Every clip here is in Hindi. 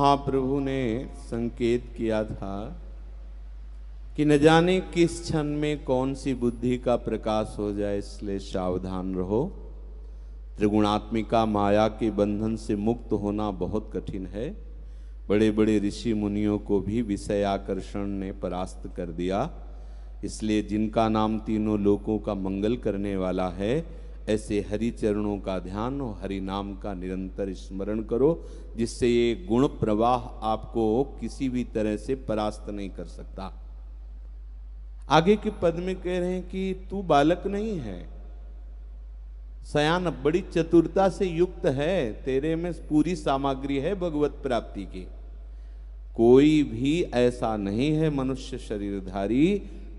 महाप्रभु ने संकेत किया था कि न जाने किस क्षण में कौन सी बुद्धि का प्रकाश हो जाए, इसलिए सावधान रहो। त्रिगुणात्मिका माया के बंधन से मुक्त होना बहुत कठिन है। बड़े बड़े ऋषि मुनियों को भी विषय आकर्षण ने परास्त कर दिया। इसलिए जिनका नाम तीनों लोकों का मंगल करने वाला है, ऐसे हरि चरणों का ध्यान और हरि नाम का निरंतर स्मरण करो, जिससे ये गुण प्रवाह आपको किसी भी तरह से परास्त नहीं कर सकता। आगे के पद में कह रहे हैं कि तू बालक नहीं है, सयान बड़ी चतुरता से युक्त है, तेरे में पूरी सामग्री है भगवत प्राप्ति की। कोई भी ऐसा नहीं है मनुष्य शरीरधारी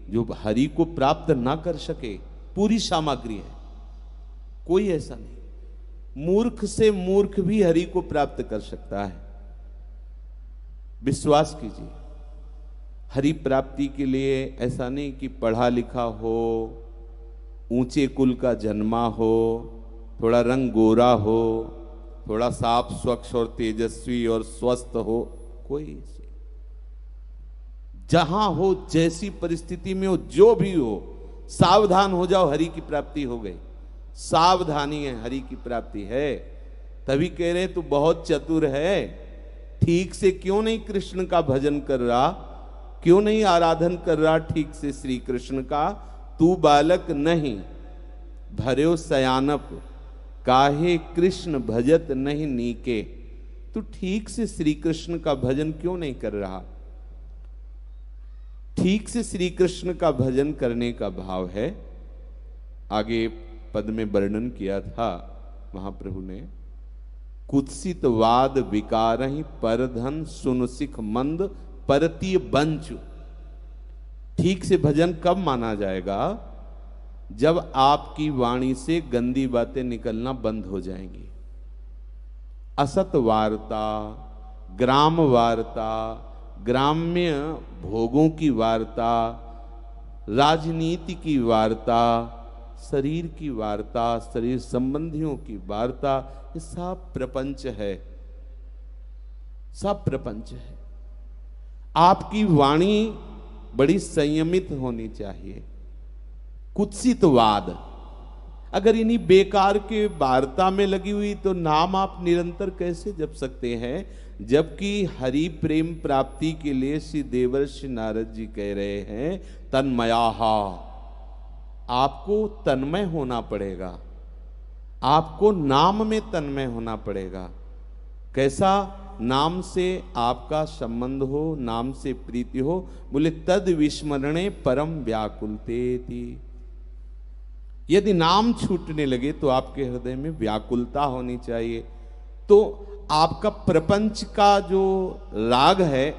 जो हरि को प्राप्त ना कर सके, पूरी सामग्री है, कोई ऐसा नहीं। मूर्ख से मूर्ख भी हरि को प्राप्त कर सकता है। विश्वास कीजिए, हरि प्राप्ति के लिए ऐसा नहीं कि पढ़ा लिखा हो, ऊंचे कुल का जन्मा हो, थोड़ा रंग गोरा हो, थोड़ा साफ स्वच्छ और तेजस्वी और स्वस्थ हो, कोई ऐसे जहां हो, जैसी परिस्थिति में हो, जो भी हो, सावधान हो जाओ, हरि की प्राप्ति हो गई। सावधानी है, हरि की प्राप्ति है। तभी कह रहे तू बहुत चतुर है, ठीक से क्यों नहीं कृष्ण का भजन कर रहा, क्यों नहीं आराधन कर रहा ठीक से श्री कृष्ण का। तू बालक नहीं भर्यो सयानप, काहे कृष्ण भजत नहीं नीके। तू ठीक से श्री कृष्ण का भजन क्यों नहीं कर रहा। ठीक से श्री कृष्ण का भजन करने का भाव है। आगे पद में वर्णन किया था महाप्रभु ने, कुत्सित वाद विकारहि परधन सुन सिख मंद परतीय बंचु। ठीक से भजन कब माना जाएगा, जब आपकी वाणी से गंदी बातें निकलना बंद हो जाएंगी। असत वार्ता, ग्राम वार्ता, ग्राम्य भोगों की वार्ता, राजनीति की वार्ता, शरीर की वार्ता, शरीर संबंधियों की वार्ता, ये सब प्रपंच है, सब प्रपंच है। आपकी वाणी बड़ी संयमित होनी चाहिए। कुत्सितवाद, अगर इन्हीं बेकार के वार्ता में लगी हुई तो नाम आप निरंतर कैसे जप सकते हैं। जबकि हरि प्रेम प्राप्ति के लिए श्री देवर्षि नारद जी कह रहे हैं तन्मयाहा, आपको तन्मय होना पड़ेगा, आपको नाम में तन्मय होना पड़ेगा। कैसा, नाम से आपका संबंध हो, नाम से प्रीति हो। बोले तद विस्मरणे परम व्याकुलतेति। यदि नाम छूटने लगे तो आपके हृदय में व्याकुलता होनी चाहिए। तो आपका प्रपंच का जो राग है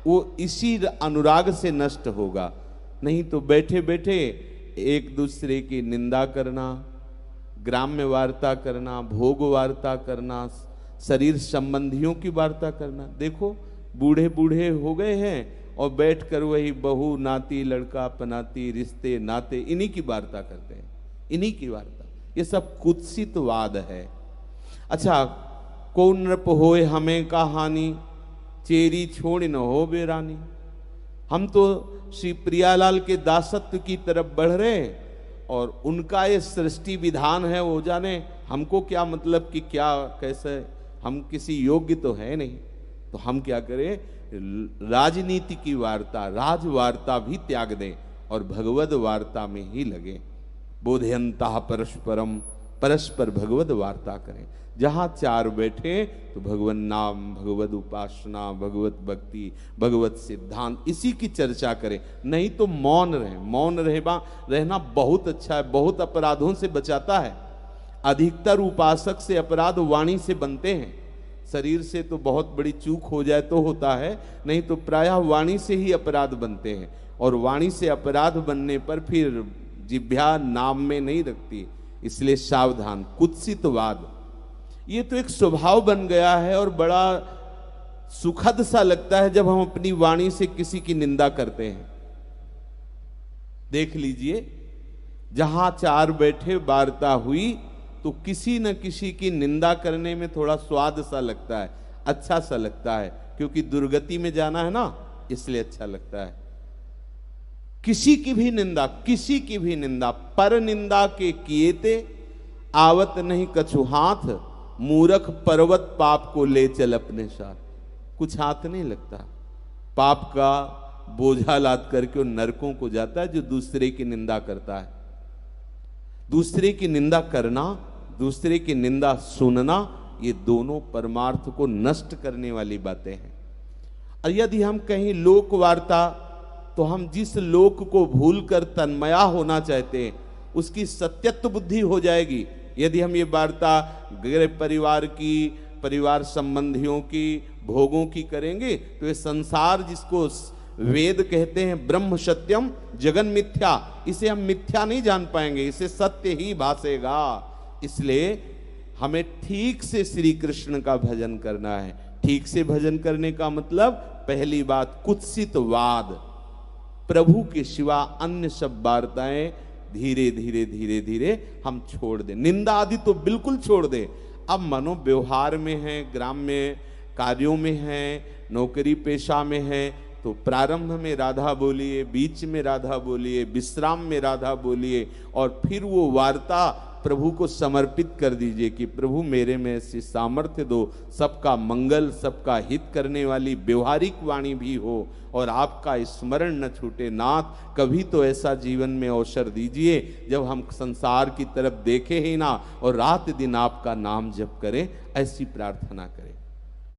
वो इसी अनुराग से नष्ट होगा। नहीं तो बैठे बैठे एक दूसरे की निंदा करना, ग्राम्य वार्ता करना, भोग वार्ता करना, शरीर संबंधियों की वार्ता करना। देखो बूढ़े बूढ़े हो गए हैं और बैठकर वही बहू नाती, लड़का पनाती, रिश्ते नाते, इन्हीं की वार्ता करते हैं, इन्हीं की वार्ता। ये सब कुत्सितवाद है। अच्छा, कौन नृप होए हमें कहानी, चेरी छोड़ न हो बेरानी। हम तो श्री प्रियालाल के दासत्व की तरफ बढ़ रहे हैं और उनका ये सृष्टि विधान है, वो जाने, हमको क्या मतलब कि क्या कैसे, हम किसी योग्य तो है नहीं। तो हम क्या करें, राजनीति की वार्ता, राजवार्ता भी त्याग दें और भगवद वार्ता में ही लगे। बोधयंता परस्परम, परस्पर भगवद वार्ता करें। जहाँ चार बैठे तो भगवत नाम, भगवत उपासना, भगवत भक्ति, भगवत सिद्धांत, इसी की चर्चा करें। नहीं तो मौन रहे। मौन रहना बहुत अच्छा है, बहुत अपराधों से बचाता है। अधिकतर उपासक से अपराध वाणी से बनते हैं। शरीर से तो बहुत बड़ी चूक हो जाए तो होता है, नहीं तो प्रायः वाणी से ही अपराध बनते हैं। और वाणी से अपराध बनने पर फिर जिह्वा नाम में नहीं रखती, इसलिए सावधान। कुत्सितवाद, ये तो एक स्वभाव बन गया है और बड़ा सुखद सा लगता है जब हम अपनी वाणी से किसी की निंदा करते हैं। देख लीजिए, जहां चार बैठे वार्ता हुई तो किसी न किसी की निंदा करने में थोड़ा स्वाद सा लगता है। अच्छा सा लगता है, क्योंकि दुर्गति में जाना है ना, इसलिए अच्छा लगता है। किसी की भी निंदा पर निंदा के किएते, आवत नहीं कछु हाथ, मूरख पर्वत पाप को ले चल अपने साथ। कुछ हाथ नहीं लगता, पाप का बोझा लाद करके वो नरकों को जाता है जो दूसरे की निंदा करता है। दूसरे की निंदा करना, दूसरे की निंदा सुनना, ये दोनों परमार्थ को नष्ट करने वाली बातें हैं। और यदि हम कहीं लोक वार्ता, तो हम जिस लोक को भूलकर तन्मया होना चाहते हैं उसकी सत्यत्व बुद्धि हो जाएगी। यदि हम ये वार्ता गृह परिवार की, परिवार संबंधियों की, भोगों की करेंगे तो ये संसार जिसको वेद कहते हैं ब्रह्म सत्यम जगन मिथ्या, इसे हम मिथ्या नहीं जान पाएंगे, इसे सत्य ही भासेगा। इसलिए हमें ठीक से श्री कृष्ण का भजन करना है। ठीक से भजन करने का मतलब, पहली बात कुत्सित वाद, प्रभु के सिवा अन्य सब वार्ताएं धीरे धीरे धीरे धीरे हम छोड़ दें। निंदा आदि तो बिल्कुल छोड़ दें। अब मनो व्यवहार में है, ग्राम्य कार्यों में है, नौकरी पेशा में है, तो प्रारंभ में राधा बोलिए, बीच में राधा बोलिए, विश्राम में राधा बोलिए, और फिर वो वार्ता प्रभु को समर्पित कर दीजिए कि प्रभु मेरे में ऐसी सामर्थ्य दो, सबका मंगल, सबका हित करने वाली व्यवहारिक वाणी भी हो, और आपका स्मरण न छूटे नाथ। कभी तो ऐसा जीवन में अवसर दीजिए जब हम संसार की तरफ देखें ही ना, और रात दिन आपका नाम जप करें, ऐसी प्रार्थना करें।